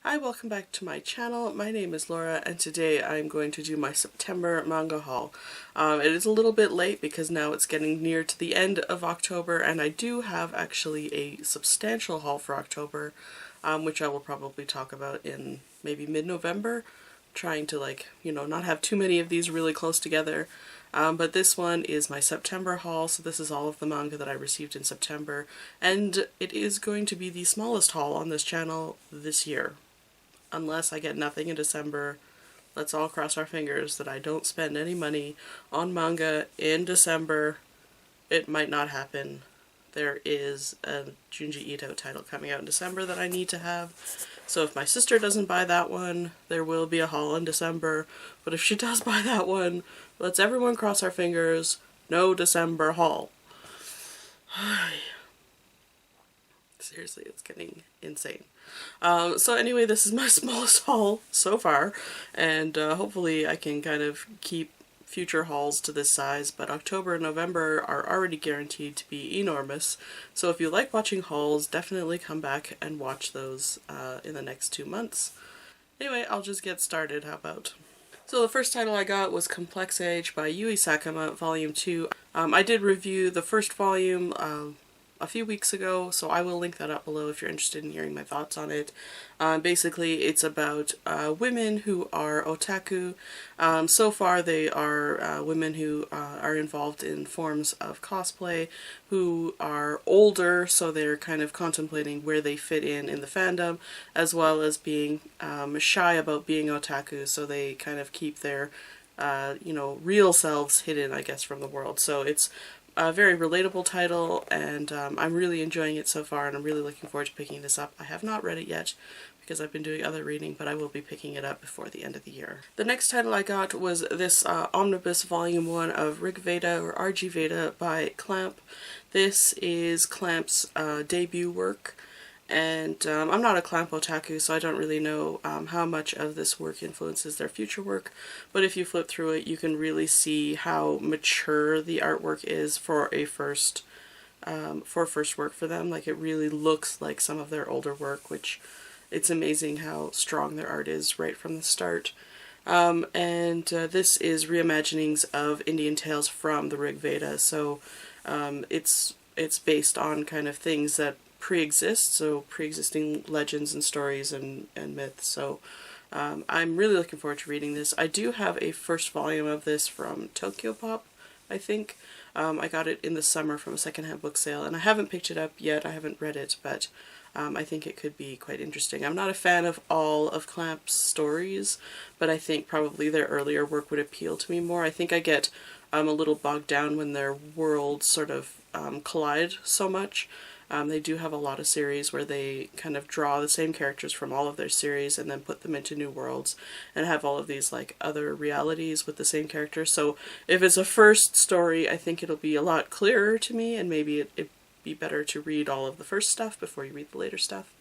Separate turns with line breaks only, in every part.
Hi, welcome back to my channel. My name is Laura and today I'm going to do my September manga haul. It is a little bit late because now it's getting near to the end of October and I do have actually a substantial haul for October, which I will probably talk about in maybe mid-November, trying to not have too many of these really close together. But this one is my September haul, so this is all of the manga that I received in September, and it is going to be the smallest haul on this channel this year. Unless I get nothing in December, let's all cross our fingers that I don't spend any money on manga in December. It might not happen. There is a Junji Ito title coming out in December that I need to have. So if my sister doesn't buy that one, there will be a haul in December. But if she does buy that one, let's everyone cross our fingers. No December haul. Seriously, it's getting insane. So anyway, this is my smallest haul so far, and hopefully I can kind of keep future hauls to this size, but October and November are already guaranteed to be enormous, so if you like watching hauls, definitely come back and watch those in the next 2 months. Anyway, I'll just get started, how about? So the first title I got was Complex Age by Yui Sakuma, Volume 2. I did review the first volume a few weeks ago, so I will link that up below if you're interested in hearing my thoughts on it. Basically, it's about women who are otaku. So far, they are women who are involved in forms of cosplay, who are older, so they're kind of contemplating where they fit in the fandom, as well as being shy about being otaku, so they kind of keep their real selves hidden, I guess, from the world. So it's a very relatable title, and I'm really enjoying it so far, and I'm really looking forward to picking this up. I have not read it yet because I've been doing other reading, but I will be picking it up before the end of the year. The next title I got was this Omnibus Volume 1 of Rig Veda, or RG Veda, by Clamp. This is Clamp's debut work, and I'm not a Clamp otaku, so I don't really know how much of this work influences their future work, but if you flip through it, you can really see how mature the artwork is for a first work for them. Like, it really looks like some of their older work, which it's amazing how strong their art is right from the start. This is reimaginings of Indian tales from the Rig Veda, so it's based on kind of things that pre-exist, so pre-existing legends and stories and myths. So I'm really looking forward to reading this. I do have a first volume of this from Tokyo Pop, I think. I got it in the summer from a secondhand book sale, and I haven't picked it up yet. I haven't read it, but I think it could be quite interesting. I'm not a fan of all of Clamp's stories, but I think probably their earlier work would appeal to me more. I think I get a little bogged down when their worlds sort of collide so much. They do have a lot of series where they kind of draw the same characters from all of their series and then put them into new worlds and have all of these like other realities with the same characters. So if it's a first story, I think it'll be a lot clearer to me, and maybe it'd be better to read all of the first stuff before you read the later stuff.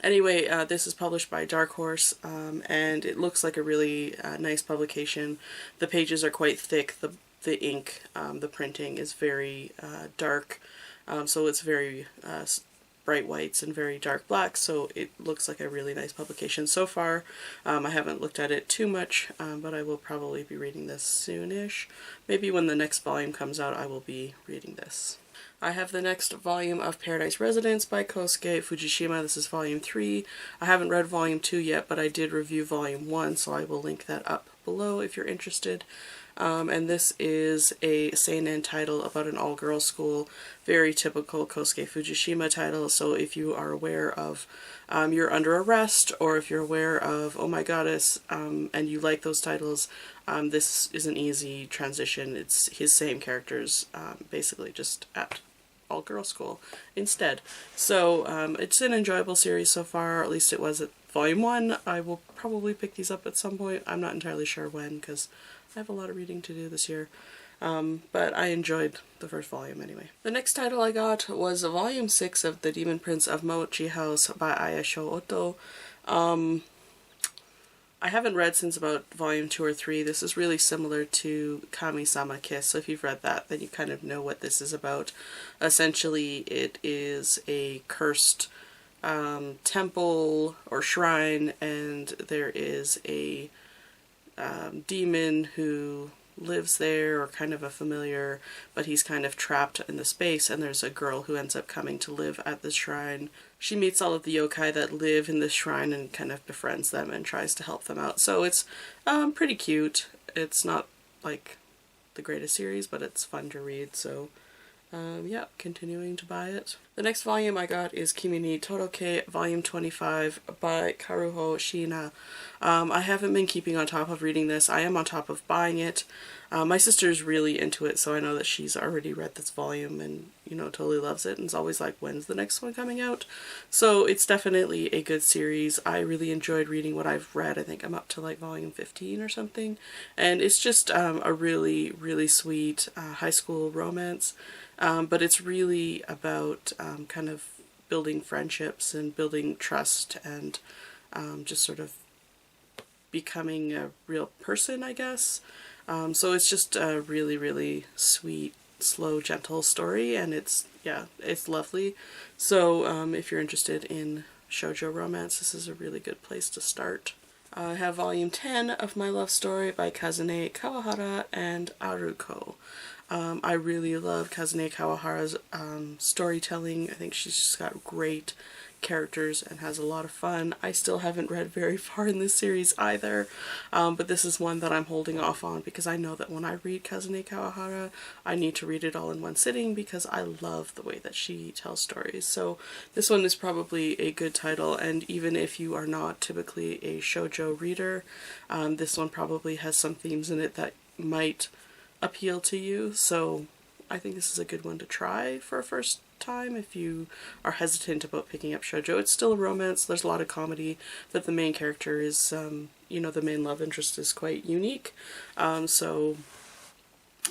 Anyway, this is published by Dark Horse, and it looks like a really nice publication. The pages are quite thick. The ink, the printing is very dark. So it's very bright whites and very dark blacks, so it looks like a really nice publication so far. I haven't looked at it too much, but I will probably be reading this soonish. Maybe when the next volume comes out, I will be reading this. I have the next volume of Paradise Residence by Kosuke Fujishima. This is volume 3. I haven't read volume 2 yet, but I did review volume 1, so I will link that up below if you're interested. And this is a seinen title about an all-girls school, very typical Kosuke Fujishima title, so if you are aware of You're Under Arrest, or if you're aware of Oh My Goddess, and you like those titles, this is an easy transition. It's his same characters, basically just at all-girls school instead. So it's an enjoyable series so far, or at least it was at volume 1. I will probably pick these up at some point. I'm not entirely sure when, because I have a lot of reading to do this year, but I enjoyed the first volume anyway. The next title I got was volume 6 of The Demon Prince of Mochi House by Ayasho Oto. I haven't read since about volume 2 or 3. This is really similar to Kami-sama Kiss, so if you've read that, then you kind of know what this is about. Essentially, it is a cursed temple or shrine, and there is a demon who lives there, or kind of a familiar, but he's kind of trapped in the space, and there's a girl who ends up coming to live at the shrine. She meets all of the yokai that live in this shrine and kind of befriends them and tries to help them out. So it's pretty cute. It's not like the greatest series, but it's fun to read, so yeah, continuing to buy it. The next volume I got is Kimi ni Toroke, volume 25 by Karuho Shiina. I haven't been keeping on top of reading this. I am on top of buying it. My sister's really into it, so I know that she's already read this volume and, you know, totally loves it and is always like, when's the next one coming out? So it's definitely a good series. I really enjoyed reading what I've read. I think I'm up to like volume 15 or something. And it's just a really, really sweet high school romance. But it's really about kind of building friendships and building trust and just sort of becoming a real person, I guess. So it's just a really, really sweet, slow, gentle story, and it's lovely. So if you're interested in shoujo romance, this is a really good place to start. I have volume 10 of My Love Story by Kazune Kawahara and Aruko. I really love Kazune Kawahara's storytelling. I think she's just got great characters and has a lot of fun. I still haven't read very far in this series either, but this is one that I'm holding off on because I know that when I read Kazune Kawahara, I need to read it all in one sitting because I love the way that she tells stories. So this one is probably a good title, and even if you are not typically a shoujo reader, this one probably has some themes in it that might appeal to you, so I think this is a good one to try for a first time if you are hesitant about picking up shoujo. It's still a romance, there's a lot of comedy, but the main character is, you know, the main love interest is quite unique, so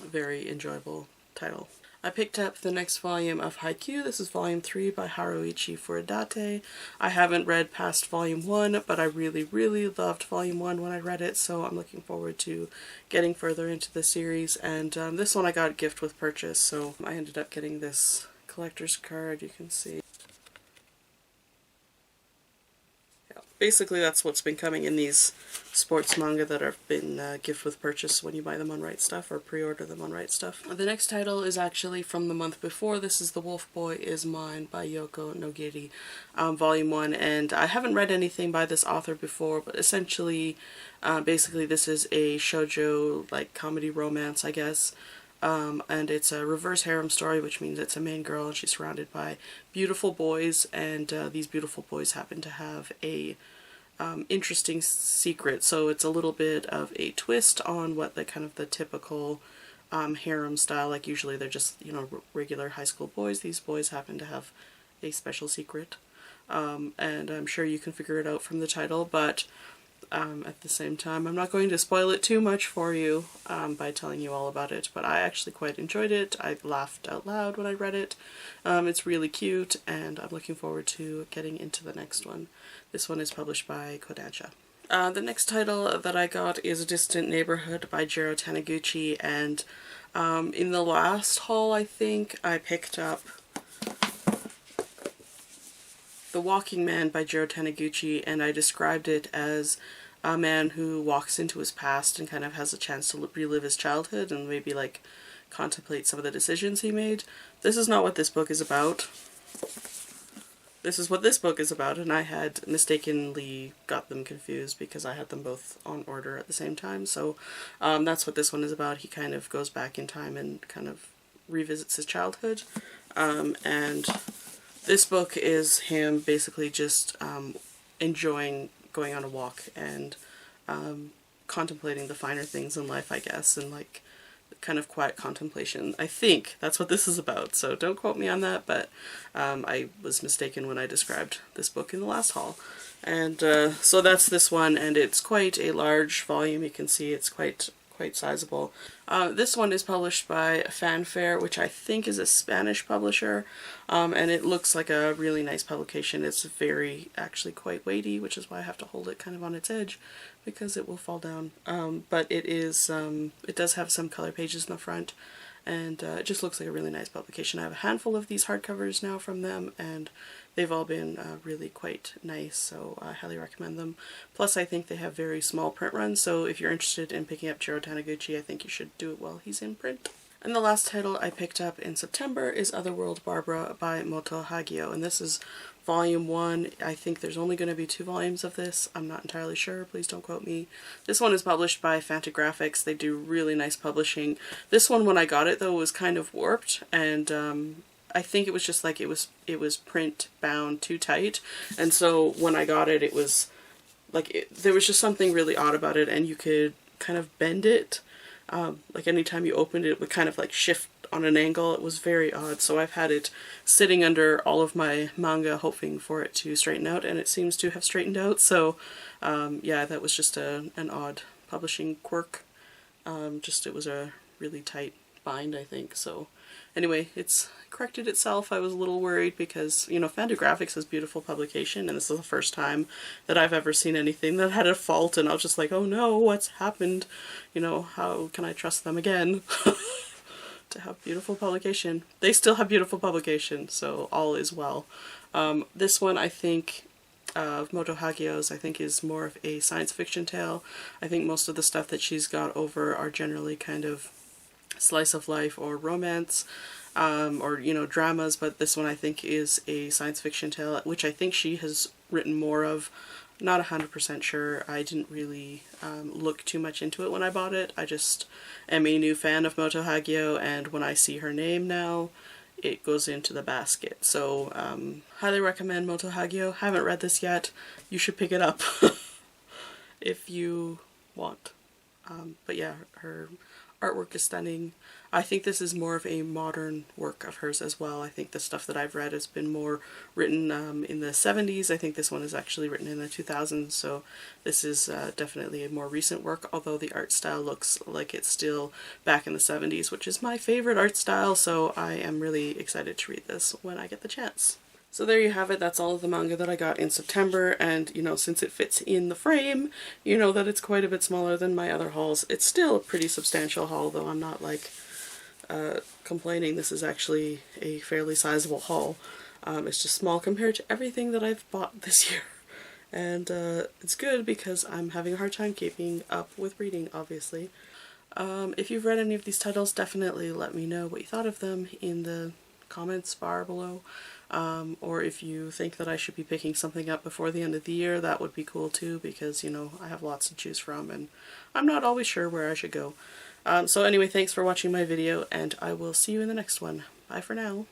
very enjoyable title. I picked up the next volume of Haikyuu. This is volume 3 by Haruichi Furutate. I haven't read past volume 1, but I really, really loved volume 1 when I read it, so I'm looking forward to getting further into the series. And this one I got gift with purchase, so I ended up getting this collector's card, you can see. Basically that's what's been coming in these sports manga that have been gift with purchase when you buy them on Right Stuff or pre-order them on Right Stuff. The next title is actually from the month before. This is The Wolf Boy Is Mine by Yoko Nogiri, volume 1, and I haven't read anything by this author before, but essentially basically this is a shoujo like comedy romance, I guess. And it's a reverse harem story, which means it's a main girl and she's surrounded by beautiful boys, and these beautiful boys happen to have a interesting secret. So it's a little bit of a twist on what the kind of the typical harem style, like usually they're just, you know, regular high school boys. These boys happen to have a special secret, and I'm sure you can figure it out from the title, but at the same time, I'm not going to spoil it too much for you by telling you all about it, but I actually quite enjoyed it. I laughed out loud when I read it. It's really cute, and I'm looking forward to getting into the next one. This one is published by Kodansha. The next title that I got is A Distant Neighborhood by Jiro Taniguchi, and in the last haul, I think, I picked up The Walking Man by Jiro Taniguchi, and I described it as a man who walks into his past and kind of has a chance to relive his childhood and maybe like contemplate some of the decisions he made. This is not what this book is about. This is what this book is about, and I had mistakenly got them confused because I had them both on order at the same time. So that's what this one is about. He kind of goes back in time and kind of revisits his childhood, and this book is him basically just enjoying going on a walk and contemplating the finer things in life, I guess, and like kind of quiet contemplation. I think that's what this is about, so don't quote me on that, but I was mistaken when I described this book in the last haul. And so that's this one, and it's quite a large volume. You can see it's quite sizable. This one is published by Fanfare, which I think is a Spanish publisher, and it looks like a really nice publication. It's very, actually quite weighty, which is why I have to hold it kind of on its edge, because it will fall down. But it is, it does have some color pages in the front, and it just looks like a really nice publication. I have a handful of these hardcovers now from them, and they've all been really quite nice, so I highly recommend them. Plus I think they have very small print runs, so if you're interested in picking up Chiro Taniguchi, I think you should do it while he's in print. And the last title I picked up in September is Otherworld Barbara by Moto Hagio, and this is volume 1. I think there's only going to be 2 volumes of this. I'm not entirely sure. Please don't quote me. This one is published by Fantagraphics. They do really nice publishing. This one, when I got it though, was kind of warped, and I think it was just like it was print bound too tight, and so when I got it, it was like there was just something really odd about it, and you could kind of bend it. Like anytime you opened it, it would kind of like shift on an angle. It was very odd, so I've had it sitting under all of my manga hoping for it to straighten out, and it seems to have straightened out. So yeah, that was just an odd publishing quirk. It was a really tight bind, I think. So anyway, it's corrected itself. I was a little worried because, you know, Fantagraphics has beautiful publication, and this is the first time that I've ever seen anything that had a fault, and I was just like, oh no, what's happened? You know, how can I trust them again? To have beautiful publication. They still have beautiful publication, so all is well. This one, I think, of Moto Hagio's, I think is more of a science fiction tale. I think most of the stuff that she's got over are generally kind of slice of life or romance, or, you know, dramas, but this one I think is a science fiction tale, which I think she has written more of. Not 100% sure. I didn't really look too much into it when I bought it. I just am a new fan of Moto Hagio, and when I see her name now, it goes into the basket. So highly recommend Moto Hagio. Haven't read this yet. You should pick it up if you want. But yeah, her artwork is stunning. I think this is more of a modern work of hers as well. I think the stuff that I've read has been more written in the 70s. I think this one is actually written in the 2000s, so this is definitely a more recent work, although the art style looks like it's still back in the 70s, which is my favorite art style, so I am really excited to read this when I get the chance. So there you have it. That's all of the manga that I got in September, and you know, since it fits in the frame, you know that it's quite a bit smaller than my other hauls. It's still a pretty substantial haul, though I'm not like complaining. This is actually a fairly sizable haul. It's just small compared to everything that I've bought this year. And it's good because I'm having a hard time keeping up with reading, obviously. If you've read any of these titles, definitely let me know what you thought of them in the comments bar below. Or if you think that I should be picking something up before the end of the year, that would be cool too, because, you know, I have lots to choose from and I'm not always sure where I should go. So anyway, thanks for watching my video, and I will see you in the next one. Bye for now.